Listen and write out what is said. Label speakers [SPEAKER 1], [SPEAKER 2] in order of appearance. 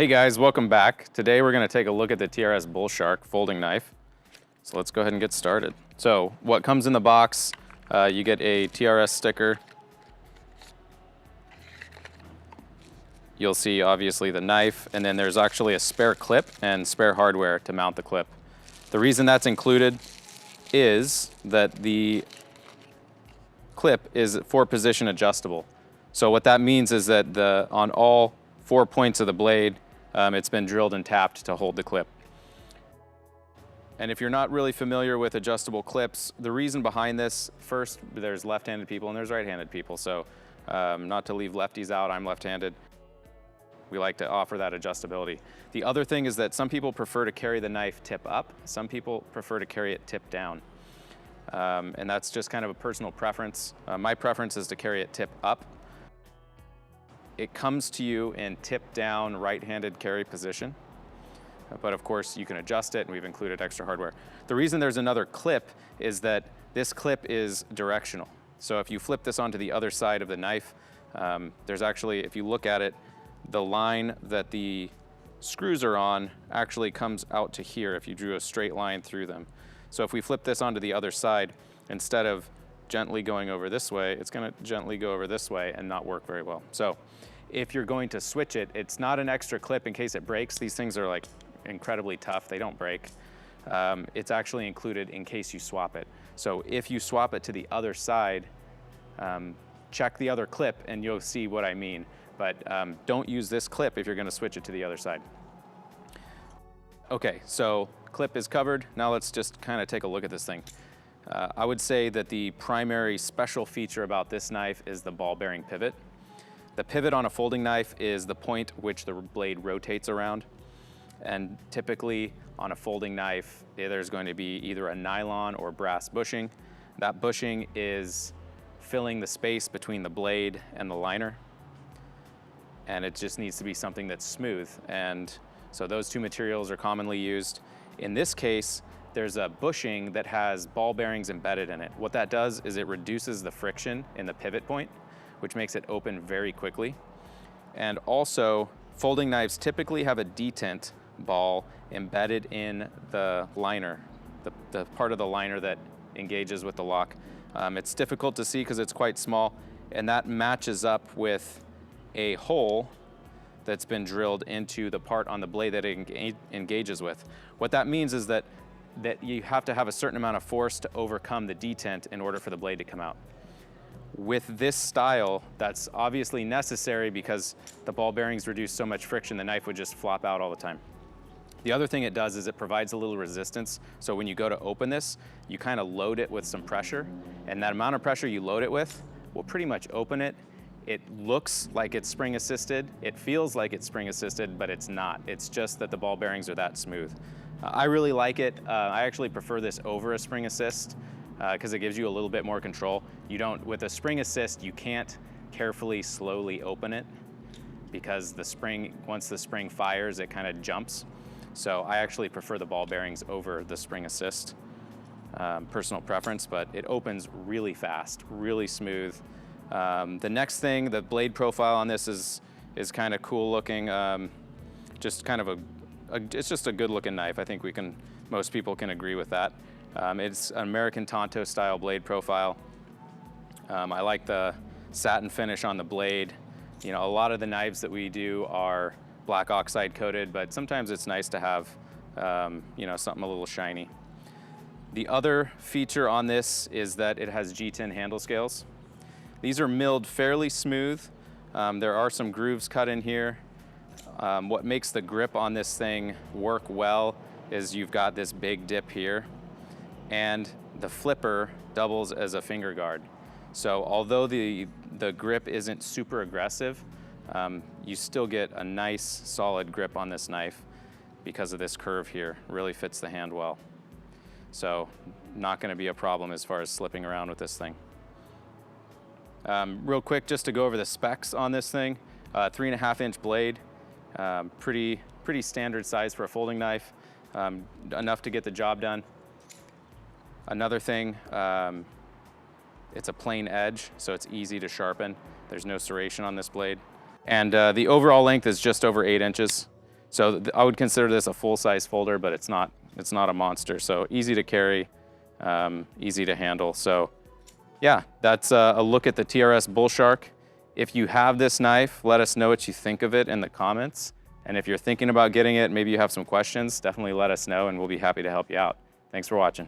[SPEAKER 1] Hey guys, welcome back. Today we're going to take a look at the TRS Bullshark folding knife. So let's go ahead and get started. So what comes in the box, you get a TRS sticker. You'll see obviously the knife, and then there's actually a spare clip and spare hardware to mount the clip. The reason that's included is that the clip is 4-position adjustable. So what that means is that on all 4 points of the blade, it's been drilled and tapped to hold the clip. And if you're not really familiar with adjustable clips, the reason behind this, first, there's left-handed people and there's right-handed people. So not to leave lefties out, I'm left-handed. We like to offer that adjustability. The other thing is that some people prefer to carry the knife tip up. Some people prefer to carry it tip down. And that's just kind of a personal preference. My preference is to carry it tip up. It comes to you in tip down right-handed carry position. But of course you can adjust it, and we've included extra hardware. The reason there's another clip is that this clip is directional. So if you flip this onto the other side of the knife, there's actually, if you look at it, the line that the screws are on actually comes out to here if you drew a straight line through them. So if we flip this onto the other side, instead of gently going over this way, it's going to gently go over this way and not work very well. So if you're going to switch it, it's not an extra clip in case it breaks. These things are like incredibly tough. They don't break. It's actually included in case you swap it. So if you swap it to the other side, check the other clip and you'll see what I mean. But don't use this clip if you're going to switch it to the other side. Okay, so clip is covered. Now let's just kind of take a look at this thing. I would say that the primary special feature about this knife is the ball bearing pivot. The pivot on a folding knife is the point which the blade rotates around. And typically on a folding knife, there's going to be either a nylon or brass bushing. That bushing is filling the space between the blade and the liner. And it just needs to be something that's smooth. And so those two materials are commonly used. In this case, there's a bushing that has ball bearings embedded in it. What that does is it reduces the friction in the pivot point, which makes it open very quickly. And also, folding knives typically have a detent ball embedded in the liner, the part of the liner that engages with the lock. It's difficult to see because it's quite small, and that matches up with a hole that's been drilled into the part on the blade that it engages with. What that means is that you have to have a certain amount of force to overcome the detent in order for the blade to come out. With this style, that's obviously necessary because the ball bearings reduce so much friction, the knife would just flop out all the time. The other thing it does is it provides a little resistance. So when you go to open this, you kind of load it with some pressure, and that amount of pressure you load it with will pretty much open it. It looks like it's spring assisted, it feels like it's spring assisted, but it's not. It's just that the ball bearings are that smooth. I really like it. I actually prefer this over a spring assist because it gives you a little bit more control. With a spring assist, you can't carefully, slowly open it because once the spring fires, it kind of jumps. So I actually prefer the ball bearings over the spring assist. Personal preference, but it opens really fast, really smooth. The next thing, the blade profile on this is kind of cool looking. Just kind of it's just a good looking knife. I think most people can agree with that. It's an American tanto style blade profile. I like the satin finish on the blade. You know, a lot of the knives that we do are black oxide coated, but sometimes it's nice to have, something a little shiny. The other feature on this is that it has G10 handle scales. These are milled fairly smooth. There are some grooves cut in here. What makes the grip on this thing work well is you've got this big dip here, and the flipper doubles as a finger guard. So although the grip isn't super aggressive, you still get a nice solid grip on this knife because of this curve here. Really fits the hand well. So not going to be a problem as far as slipping around with this thing. Real quick, just to go over the specs on this thing, 3.5-inch blade, pretty standard size for a folding knife, enough to get the job done. Another thing, it's a plain edge, so it's easy to sharpen. There's no serration on this blade. And the overall length is just over 8 inches. So I would consider this a full-size folder, but it's not a monster. So easy to carry, easy to handle. So yeah, that's a look at the TRS Bullshark. If you have this knife, let us know what you think of it in the comments. And if you're thinking about getting it, maybe you have some questions, definitely let us know and we'll be happy to help you out. Thanks for watching.